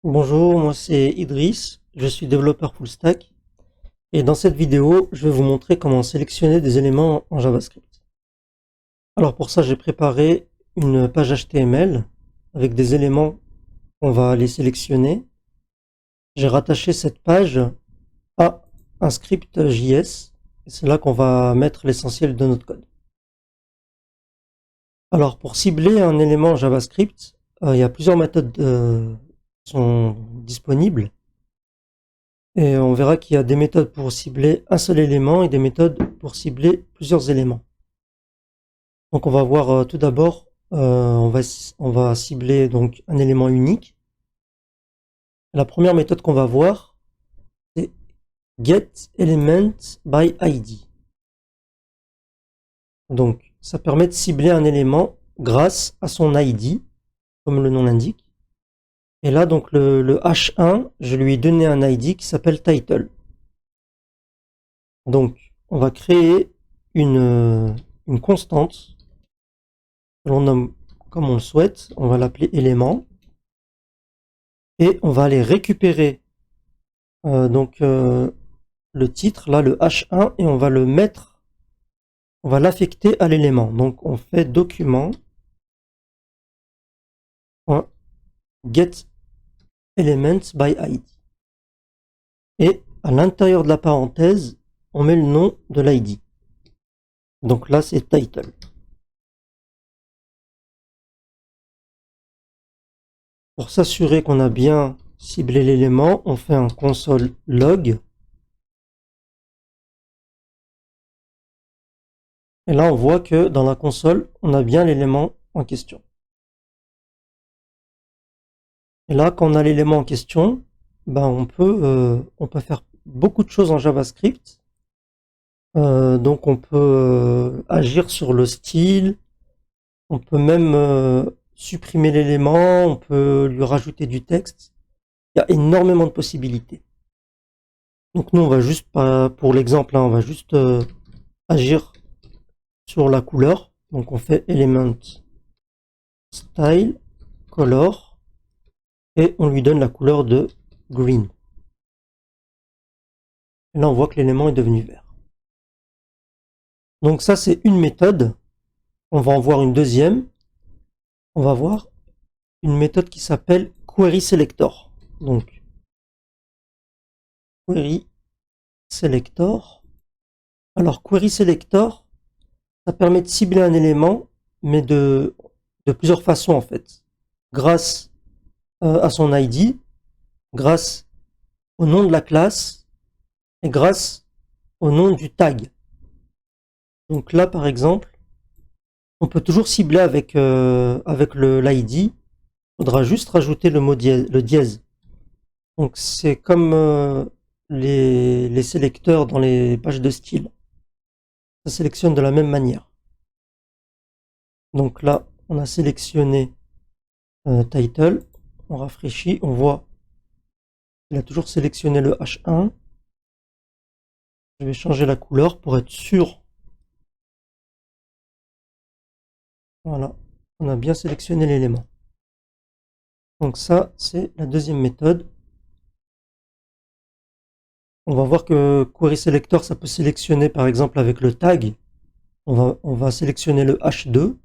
Bonjour, moi c'est Idriss, je suis développeur full stack et dans cette vidéo, je vais vous montrer comment sélectionner des éléments en JavaScript. Alors pour ça, j'ai préparé une page HTML avec des éléments qu'on va aller sélectionner. J'ai rattaché cette page à un script JS et c'est là qu'on va mettre l'essentiel de notre code. Alors pour cibler un élément JavaScript, il y a plusieurs méthodes qui sont disponibles. Et on verra qu'il y a des méthodes pour cibler un seul élément et des méthodes pour cibler plusieurs éléments. Donc on va voir tout d'abord, on va cibler donc un élément unique. La première méthode qu'on va voir, c'est getElementById. Donc ça permet de cibler un élément grâce à son ID, comme le nom l'indique. Et là donc le H1, je lui ai donné un ID qui s'appelle title. Donc on va créer une constante que l'on nomme comme on le souhaite, on va l'appeler élément, et on va aller récupérer le titre, là le H1, et on va le mettre, on va l'affecter à l'élément. Donc on fait document getElementsById. Et à l'intérieur de la parenthèse, on met le nom de l'ID. Donc là c'est title. Pour s'assurer qu'on a bien ciblé l'élément, on fait un console log. Et là, on voit que dans la console, on a bien l'élément en question. Et là, quand on a l'élément en question, ben on peut faire beaucoup de choses en JavaScript. Donc on peut agir sur le style, on peut même supprimer l'élément, on peut lui rajouter du texte. Il y a énormément de possibilités. Donc nous, on va juste, pour l'exemple, on va juste agir sur la couleur. Donc on fait element style color et on lui donne la couleur de green. Et là on voit que l'élément est devenu vert. Donc ça c'est une méthode. On va en voir une deuxième. On va voir une méthode qui s'appelle query selector. Donc query selector. Alors query selector, ça permet de cibler un élément, mais de plusieurs façons en fait. Grâce à son ID, grâce au nom de la classe et grâce au nom du tag. Donc là par exemple, on peut toujours cibler avec l'ID. Il faudra juste rajouter le dièse. Donc c'est comme les sélecteurs dans les pages de style. Ça sélectionne de la même manière. Donc là, on a sélectionné title. On rafraîchit, on voit qu'il a toujours sélectionné le H1. Je vais changer la couleur pour être sûr. Voilà, on a bien sélectionné l'élément. Donc ça, c'est la deuxième méthode. On va voir que query selector, ça peut sélectionner par exemple avec le tag. On va sélectionner le H2.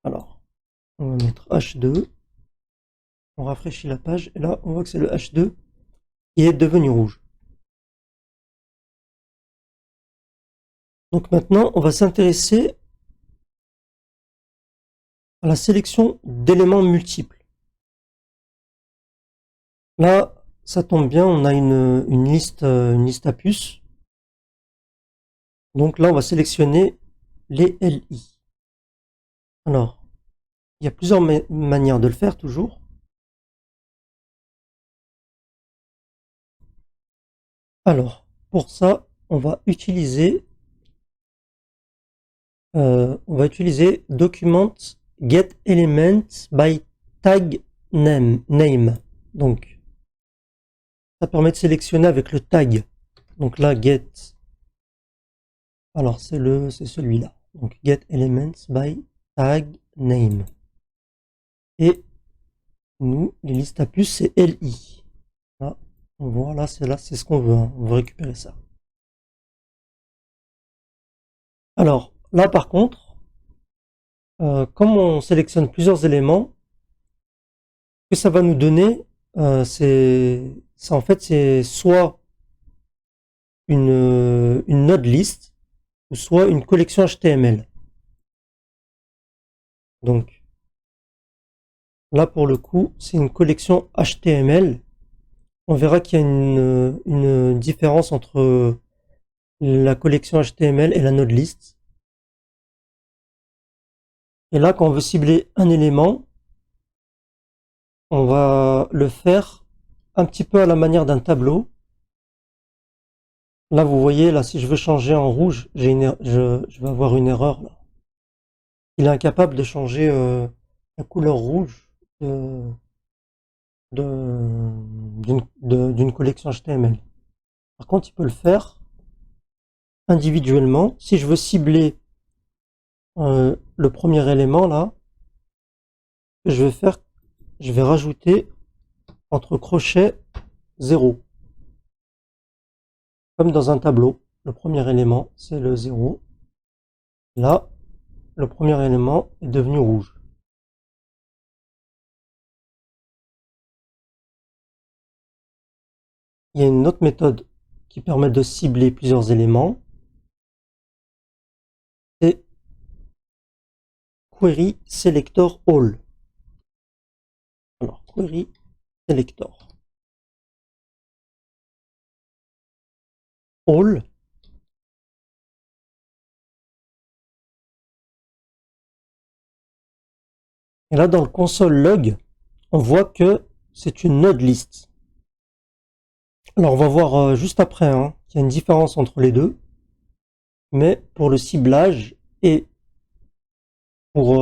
Alors, on va mettre H2. On rafraîchit la page et là, on voit que c'est le H2 qui est devenu rouge. Donc maintenant, on va s'intéresser à la sélection d'éléments multiples. Là, ça tombe bien, on a une liste à puces. Donc là, on va sélectionner les LI. Alors, il y a plusieurs manières de le faire toujours. Alors, pour ça, on va utiliser document getElementsByTagName. Donc, ça permet de sélectionner avec le tag. Donc là, get. Alors, c'est celui-là. Donc, getElementsByTagName. Et Nous, les listes à puces, c'est LI. Là, on voit, là, c'est ce qu'on veut, hein. On veut récupérer ça. Alors, là, par contre, comme on sélectionne plusieurs éléments, ce que ça va nous donner, en fait, c'est soit une node list, ou soit une collection HTML. Donc, là, pour le coup, c'est une collection HTML. On verra qu'il y a une différence entre la collection HTML et la node list. Et là, quand on veut cibler un élément, on va le faire un petit peu à la manière d'un tableau. Là, vous voyez, là, si je veux changer en rouge, je vais avoir une erreur, là. Il est incapable de changer la couleur rouge d'une collection HTML. Par contre, il peut le faire individuellement. Si je veux cibler le premier élément, là, ce que je vais faire, je vais rajouter entre crochets 0. Comme dans un tableau, le premier élément, c'est le 0. Là, le premier élément est devenu rouge. Il y a une autre méthode qui permet de cibler plusieurs éléments. C'est Query Selector All. Alors, Query Selector All. Et là, dans le console log, on voit que c'est une node list. Alors, on va voir juste après qu'il y a une différence entre les deux. Mais pour le ciblage et pour,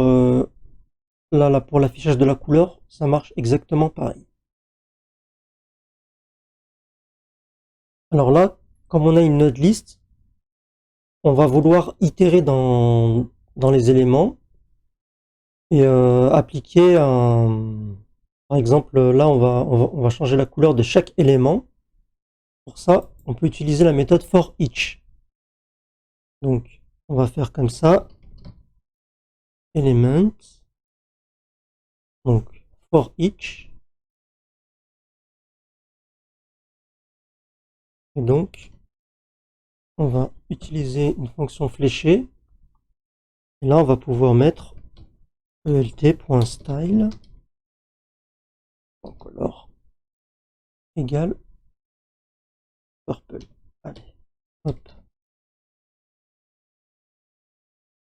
pour l'affichage de la couleur, ça marche exactement pareil. Alors là, comme on a une node list, on va vouloir itérer dans les éléments et appliquer un... Par exemple, là, on va changer la couleur de chaque élément. Pour ça, on peut utiliser la méthode for each. Donc, on va faire comme ça. Element. Donc, for each. Et donc, on va utiliser une fonction fléchée. Et là, on va pouvoir mettre elt.style color égale purple. Allez, hop.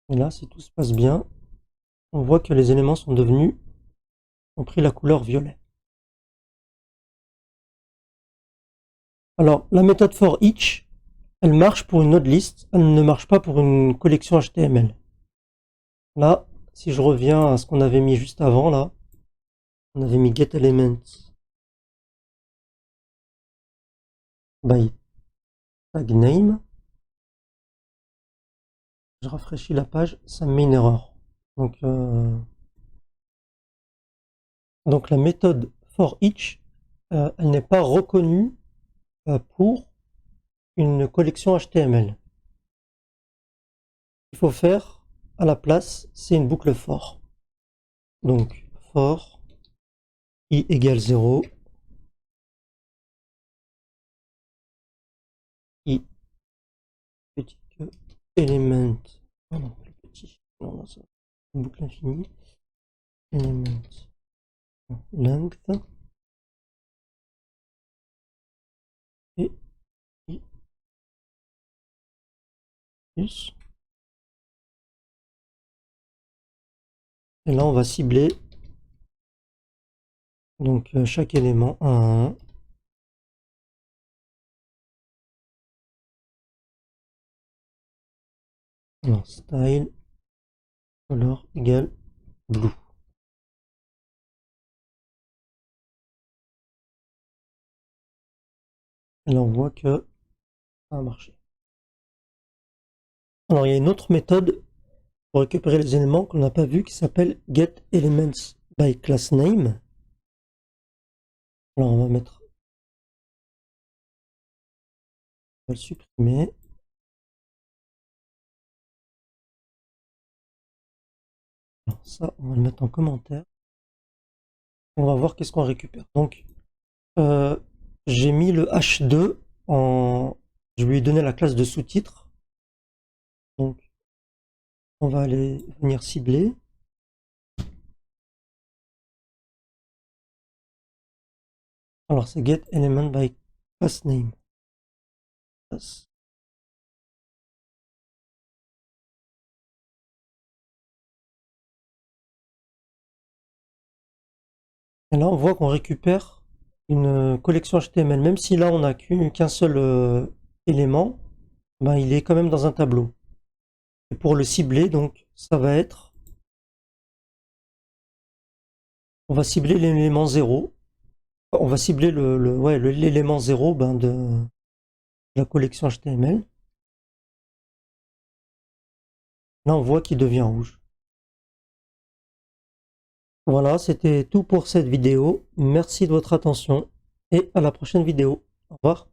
Et là, si tout se passe bien, on voit que les éléments ont pris la couleur violet. Alors, la méthode for each, elle marche pour une node list, elle ne marche pas pour une collection HTML. Là, si je reviens à ce qu'on avait mis juste avant, là, on avait mis getElement by tag name. Je rafraîchis la page, ça me met une erreur. Donc la méthode for each, elle n'est pas reconnue pour une collection HTML. Il faut faire à la place, c'est une boucle for. Donc for i égale 0, i petit que element, oh non, plus petit, non, ça, une boucle infinie, element length et i plus. Et là, on va cibler donc chaque élément 1 à 1. Alors, style color égale blue. Et là, on voit que ça a marché. Alors, il y a une autre méthode pour récupérer les éléments qu'on n'a pas vu qui s'appelle getElements by class name. Alors on va mettre, on va le supprimer. Alors ça, on va le mettre en commentaire. On va voir qu'est-ce qu'on récupère. Donc, j'ai mis le H2 en... Je lui ai donné la classe de sous-titre. Donc, on va aller venir cibler. Alors, c'est get element by class name. Et là, on voit qu'on récupère une collection HTML. Même si là, on n'a qu'un seul élément, ben, il est quand même dans un tableau. Et pour le cibler, donc, ça va être... On va cibler l'élément 0. On va cibler l'élément 0 ben, de la collection HTML. Là, on voit qu'il devient rouge. Voilà, c'était tout pour cette vidéo. Merci de votre attention et à la prochaine vidéo. Au revoir.